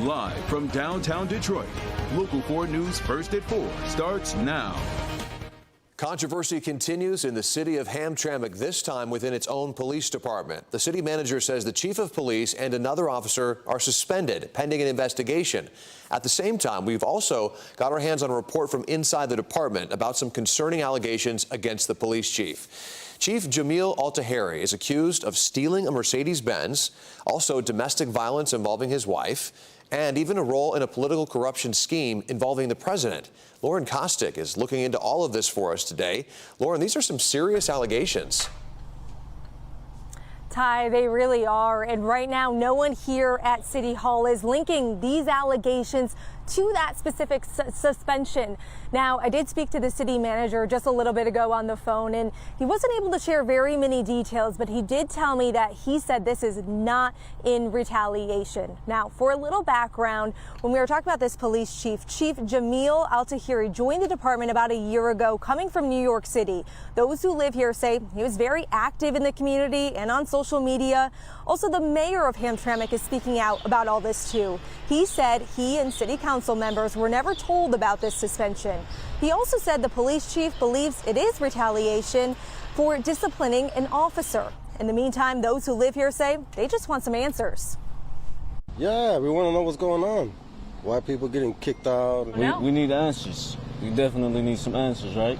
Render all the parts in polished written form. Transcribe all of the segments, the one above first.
Live from downtown Detroit, Local 4 News First at 4 starts now. Controversy continues in the city of Hamtramck, this time within its own police department. The city manager says the chief of police and another officer are suspended pending an investigation. At the same time, we've also got our hands on a report from inside the department about some concerning allegations against the police chief. Chief Jamil Altaheri is accused of stealing a Mercedes-Benz, also domestic violence involving his wife, and even a role in a political corruption scheme involving the president. Lauren Kostick is looking into all of this for us today. Lauren, these are some serious allegations. Ty, they really are. And right now, no one here at City Hall is linking these allegations to that specific suspension. Now, I did speak to the city manager just a little bit ago on the phone, and he wasn't able to share very many details, but he did tell me that he said this is not in retaliation. Now, for a little background, when we were talking about this police chief, Chief Jamil Altaheri joined the department about a year ago, coming from New York City. Those who live here say he was very active in the community and on social media. Also, the mayor of Hamtramck is speaking out about all this too. He said he and city council members were never told about this suspension. He also said the police chief believes it is retaliation for disciplining an officer. In the meantime, those who live here say they just want some answers. Yeah, we want to know what's going on. Why people getting kicked out. We need answers. We definitely need some answers, right?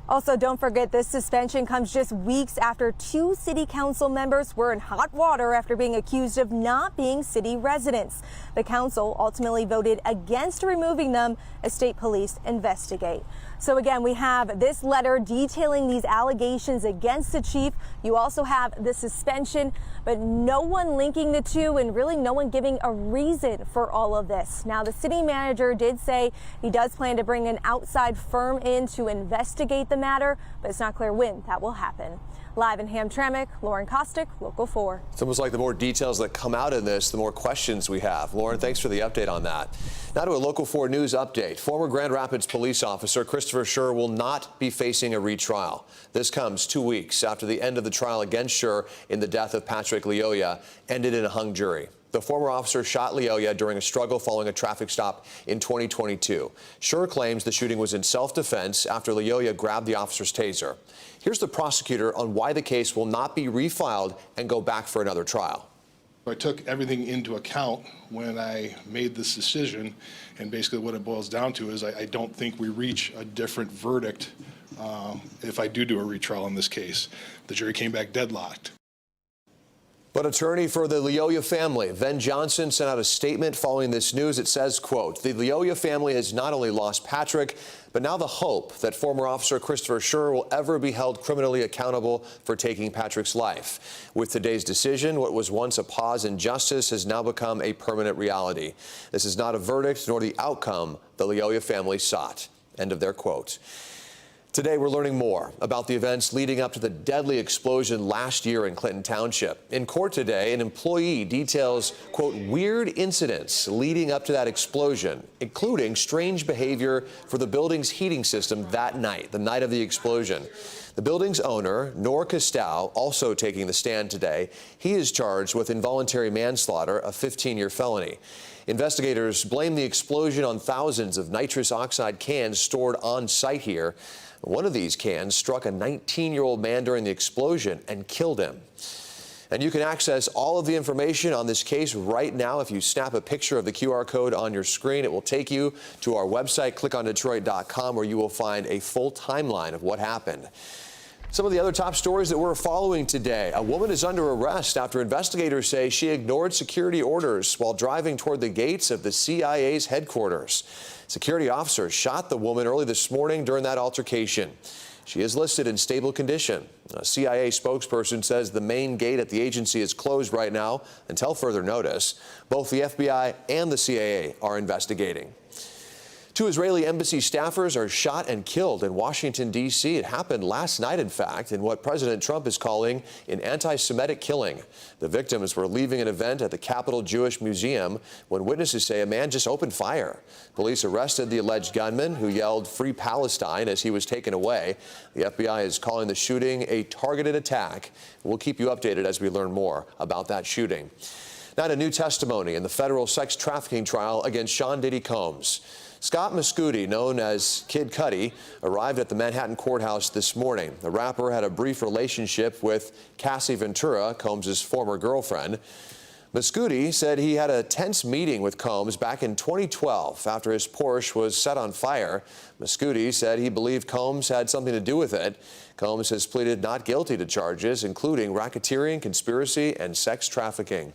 Also, don't forget, this suspension comes just weeks after 2 city council members were in hot water after being accused of not being city residents. The council ultimately voted against removing them as state police investigate. So again, we have this letter detailing these allegations against the chief. You also have the suspension, but no one linking the two and really no one giving a reason for all of this. Now, the city manager did say he does plan to bring an outside firm in to investigate the matter, but it's not clear when that will happen. Live in Hamtramck, Lauren Kostick, Local 4. It's almost like the more details that come out in this, the more questions we have. Lauren, thanks for the update on that. Now to a Local 4 News update. Former Grand Rapids police officer Christopher Schur will not be facing a retrial. This comes 2 weeks after the end of the trial against Schur in the death of Patrick Lyoya ended in a hung jury. The former officer shot Lyoya during a struggle following a traffic stop in 2022. Schur claims the shooting was in self-defense after Lyoya grabbed the officer's taser. Here's the prosecutor on why the case will not be refiled and go back for another trial. I took everything into account when I made this decision, and basically what it boils down to is I don't think we reach a different verdict if I do a retrial in this case. The jury came back deadlocked. But attorney for the Lyoya family, Ven Johnson, sent out a statement following this news. It says, quote, the Lyoya family has not only lost Patrick, but now the hope that former officer Christopher Schur will ever be held criminally accountable for taking Patrick's life. With today's decision, what was once a pause in justice has now become a permanent reality. This is not a verdict nor the outcome the Lyoya family sought. End of their quote. Today, we're learning more about the events leading up to the deadly explosion last year in Clinton Township. In court today, an employee details, quote, weird incidents leading up to that explosion, including strange behavior for the building's heating system that night, the night of the explosion. The building's owner, Castau, also taking the stand today. He is charged with involuntary manslaughter, a 15-year felony. Investigators blame the explosion on thousands of nitrous oxide cans stored on site here. One of these cans struck a 19-year-old man during the explosion and killed him. And you can access all of the information on this case right now. If you snap a picture of the QR code on your screen, it will take you to our website, clickondetroit.com, where you will find a full timeline of what happened. Some of the other top stories that we're following today. A woman is under arrest after investigators say she ignored security orders while driving toward the gates of the CIA's headquarters. Security officers shot the woman early this morning during that altercation. She is listed in stable condition. A CIA spokesperson says the main gate at the agency is closed right now until further notice. Both the FBI and the CIA are investigating. 2 Israeli embassy staffers are shot and killed in Washington, D.C. It happened last night, in fact, in what President Trump is calling an anti-Semitic killing. The victims were leaving an event at the Capitol Jewish Museum when witnesses say a man just opened fire. Police arrested the alleged gunman, who yelled "Free Palestine" as he was taken away. The FBI is calling the shooting a targeted attack. We'll keep you updated as we learn more about that shooting. Now to new testimony in the federal sex trafficking trial against Sean Diddy Combs. Scott Mascuti, known as Kid Cudi, arrived at the Manhattan courthouse this morning. The rapper had a brief relationship with Cassie Ventura, Combs' former girlfriend. Mascuti said he had a tense meeting with Combs back in 2012 after his Porsche was set on fire. Mascuti said he believed Combs had something to do with it. Combs has pleaded not guilty to charges, including racketeering, conspiracy, and sex trafficking.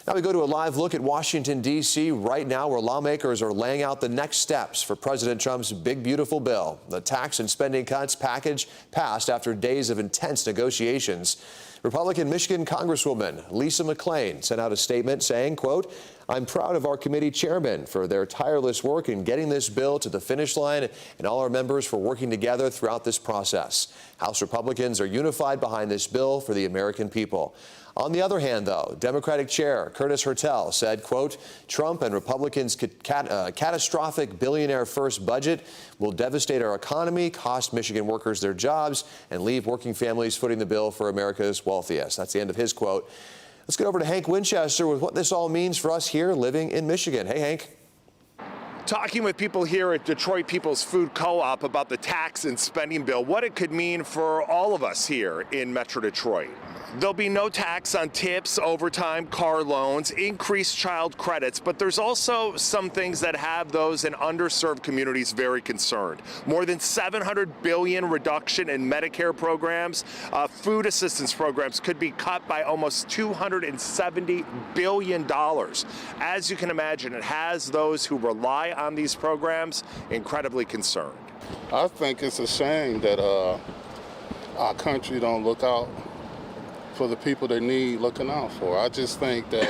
Now we go to a live look at Washington, D.C. right now, where lawmakers are laying out the next steps for President Trump's big, beautiful bill. The tax and spending cuts package passed after days of intense negotiations. Republican Michigan Congresswoman Lisa McClain sent out a statement saying, quote, "I'm proud of our committee chairmen for their tireless work in getting this bill to the finish line and all our members for working together throughout this process. House Republicans are unified behind this bill for the American people." On the other hand, though, Democratic Chair Curtis Hertel said, quote, "Trump and Republicans' catastrophic billionaire-first budget will devastate our economy, cost Michigan workers their jobs, and leave working families footing the bill for America's wealthiest." That's the end of his quote. Let's get over to Hank Winchester with what this all means for us here living in Michigan. Hey, Hank. Talking with people here at Detroit People's Food Co-op about the tax and spending bill, what it could mean for all of us here in Metro Detroit. There'll be no tax on tips, overtime, car loans, increased child credits, but there's also some things that have those in underserved communities very concerned. More than $700 billion reduction in Medicare programs, food assistance programs could be cut by almost $270 billion. As you can imagine, it has those who rely on these programs incredibly concerned. I think it's a shame that our country don't look out for the people they need looking out for. I just think that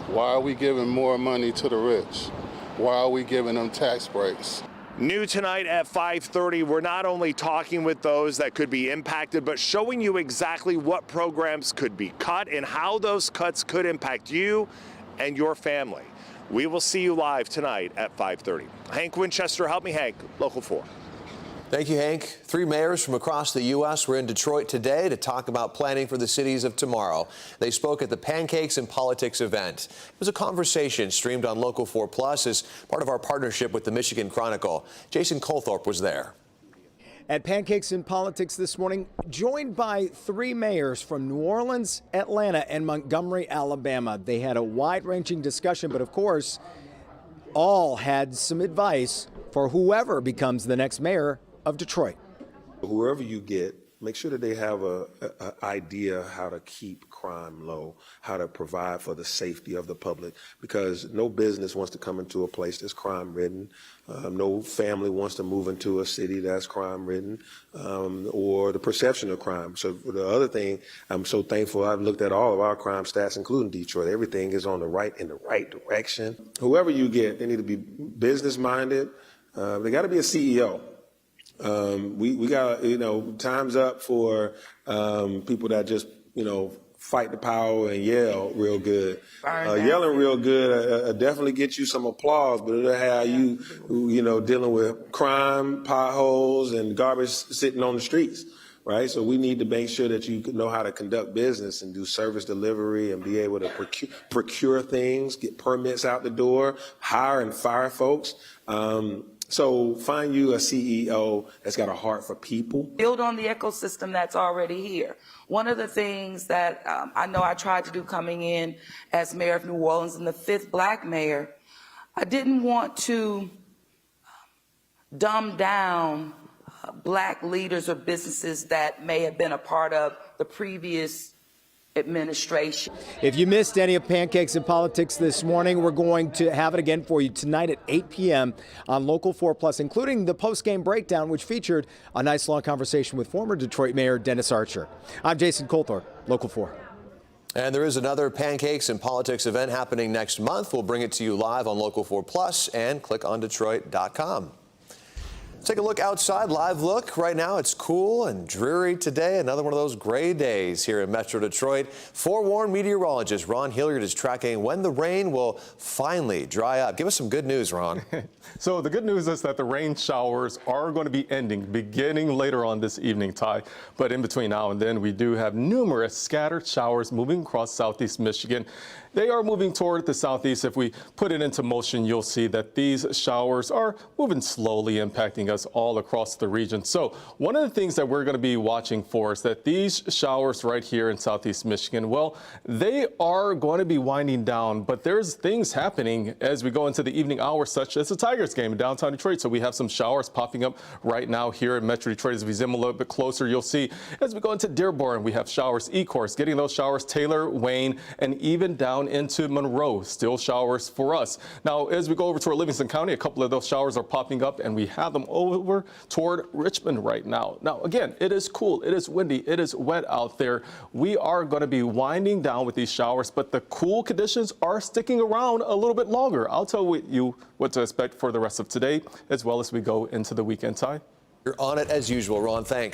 why are we giving more money to the rich? Why are we giving them tax breaks? New tonight at 5:30, we're not only talking with those that could be impacted, but showing you exactly what programs could be cut and how those cuts could impact you and your family. We will see you live tonight at 5:30. Hank Winchester, help me, Hank, Local 4. Thank you, Hank. 3 mayors from across the U.S. were in Detroit today to talk about planning for the cities of tomorrow. They spoke at the Pancakes and Politics event. It was a conversation streamed on Local 4 Plus as part of our partnership with the Michigan Chronicle. Jason Colthorpe was there. At Pancakes and Politics this morning, joined by 3 mayors from New Orleans, Atlanta, and Montgomery, Alabama. They had a wide-ranging discussion, but of course, all had some advice for whoever becomes the next mayor of Detroit. Whoever you get, make sure that they have a idea how to keep crime low, how to provide for the safety of the public, because no business wants to come into a place that's crime-ridden. No family wants to move into a city that's crime-ridden, or the perception of crime. So the other thing, I'm so thankful I've looked at all of our crime stats, including Detroit. Everything is in the right direction. Whoever you get, they need to be business-minded. They got to be a CEO. We got, time's up for people that just, fight the power and yell real good. Yelling real good definitely get you some applause, but it'll have you, dealing with crime, potholes, and garbage sitting on the streets, right? So we need to make sure that you know how to conduct business and do service delivery and be able to procure things, get permits out the door, hire and fire folks. So find you a CEO that's got a heart for people. Build on the ecosystem that's already here. One of the things that I know I tried to do coming in as mayor of New Orleans and the 5th black mayor, I didn't want to dumb down black leaders or businesses that may have been a part of the previous administration. If you missed any of Pancakes and Politics this morning, we're going to have it again for you tonight at 8 p.m. on Local 4 Plus, including the post-game breakdown, which featured a nice long conversation with former Detroit Mayor Dennis Archer. I'm Jason Colthorpe, Local 4. And there is another Pancakes and Politics event happening next month. We'll bring it to you live on Local 4 Plus and click on Detroit.com. Take a look outside, live look. Right now it's cool and dreary today. Another one of those gray days here in Metro Detroit. Forewarned meteorologist Ron Hilliard is tracking when the rain will finally dry up. Give us some good news, Ron. So the good news is that the rain showers are going to be beginning later on this evening, Ty. But in between now and then, we do have numerous scattered showers moving across southeast Michigan. They are moving toward the southeast. If we put it into motion, you'll see that these showers are moving slowly, impacting us all across the region. So one of the things that we're going to be watching for is that these showers right here in southeast Michigan, well, they are going to be winding down, but there's things happening as we go into the evening hours, such as the Tigers game in downtown Detroit. So we have some showers popping up right now here in Metro Detroit. As we zoom a little bit closer, you'll see as we go into Dearborn, we have showers, Ecorse, getting those showers, Taylor, Wayne, and even down into Monroe, still showers for us. Now, as we go over toward Livingston County, a couple of those showers are popping up, and we have them over toward Richmond right now. Now, again, it is cool, it is windy, it is wet out there. We are going to be winding down with these showers, but the cool conditions are sticking around a little bit longer. I'll tell you what to expect for the rest of today, as well as we go into the weekend, Ty. You're on it as usual, Ron. Thanks.